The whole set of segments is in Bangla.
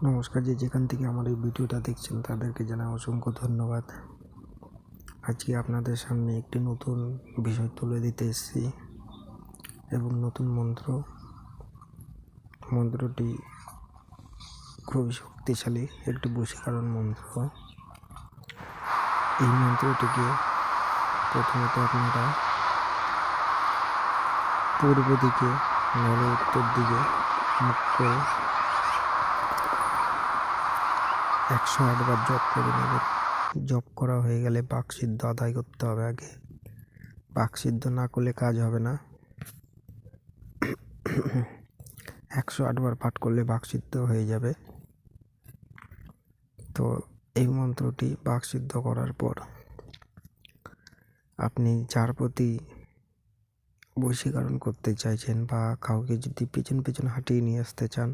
নমস্কার, যেখান থেকে আমার এই ভিডিওটা দেখছেন তাদেরকে জানাই অসংখ্য ধন্যবাদ। আজকে আপনাদের সামনে একটি নতুন বিষয় তুলে দিতে এসেছি এবং নতুন মন্ত্রটি খুবই শক্তিশালী একটি বশীকরণ মন্ত্র। এই মন্ত্রটিকে প্রথমত আপনারা পূর্ব দিকে নাহলে উত্তর দিকে মুখ করে 108 বার জপ করে নেবেন। জপ করা হয়ে গেলে বাকসিদ্ধ আদায় করতে হবে। আগে বাকসিদ্ধ না করলে কাজ হবে না। 108 বার পাঠ করলে বাকসিদ্ধ হয়ে যাবে। তো এই মন্ত্রটি বাকসিদ্ধ করার পর আপনি যার প্রতি বশীকরণ করতে চাইছেন বা কাউকে যদি পেছন হাঁটিয়ে নিয়ে আসতে চান,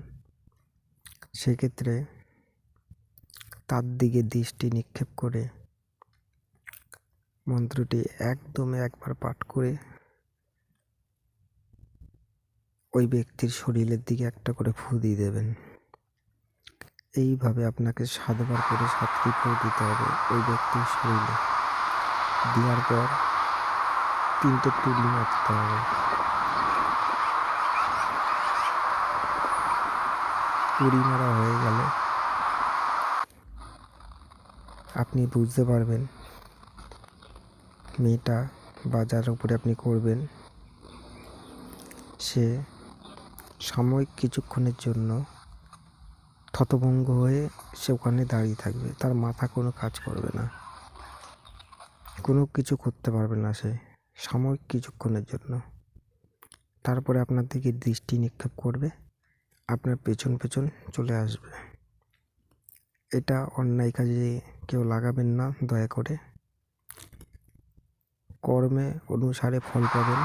সেক্ষেত্রে তার দিকে দৃষ্টি নিক্ষেপ করে মন্ত্রটি একবার পাঠ করে ওই ব্যক্তির শরীরের দিকে একটা করে ফু দিয়ে দেবেন। এইভাবে আপনাকে 7 বার করে 7টি ফু দিতে হবে ওই ব্যক্তির শরীরে। দেওয়ার পর 3টে তুলি মারতে হবে। তুড়ি মারা হয়ে গেলে আপনি বুঝতে পারবেন মেয়েটা বা যার উপরে আপনি করবেন সে সাময়িক কিছুক্ষণের জন্য থতভঙ্গ হয়ে সে ওখানে দাঁড়িয়ে থাকবে। তার মাথা কোনো কাজ করবে না, কোনো কিছু করতে পারবে না সে সাময়িক কিছুক্ষণের জন্য। তারপরে আপনার দিকে দৃষ্টি নিক্ষেপ করবে, আপনার পেছন চলে আসবে। এটা অন্যায় কাজে কেউ লাগাবেন না দয়া করে। কর্মে অনুসারে ফল পাবেন।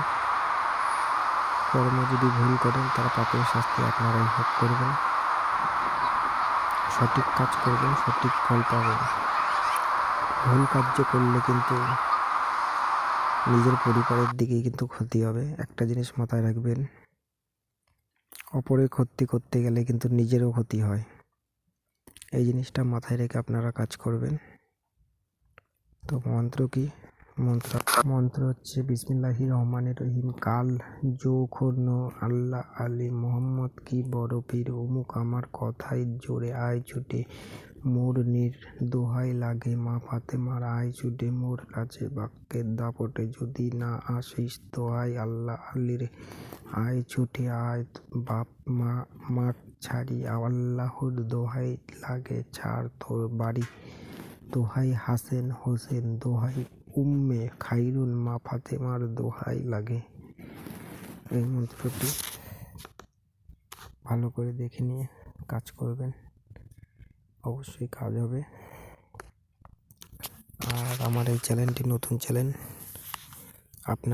কর্ম যদি ভুল করেন তারা পাপের শাস্তি আপনারাই ভোগ করবেন। সঠিক কাজ করবেন, সঠিক ফল পাবেন। ভুল কার্য করলে কিন্তু নিজের পরিবারের দিকেই কিন্তু ক্ষতি হবে। একটা জিনিস মাথায় রাখবেন, অপরের ক্ষতি করতে গেলে কিন্তু নিজেরও ক্ষতি হয়। এই জিনিসটা মাথায় রেখে আপনারা কাজ করবেন। তো মন্ত্র কি? মন্ত্র হচ্ছে বিসমিল্লাহির রহমানির রহিম। কাল যৌখর্ণ আল্লাহ আলী মোহাম্মদ কি বড় পীর অমুক আমার কথায় জোরে আয় ছুটে মোর দোহাই লাগে মা ফাতেমার আয় ছুটে মোর কাছে বাক্যের দাপটে যদি না আসিস দোহাই আল্লাহ আলীর আয় ছুটে আয় বাপ মা মাঠ ছাড়ি আল্লাহর দোহাই লাগে ছাড় তোর বাড়ি দোহাই হাসেন হোসেন দোহাই উম্মে খাইরুন মা ফাতেমার দোহাই লাগে। এই মন্ত্রটি ভালো করে দেখে নিয়ে কাজ করবেন, অবশ্যই কাজ হবে। আর আমার এই চ্যানেলটি নতুন চ্যানেল, আপনার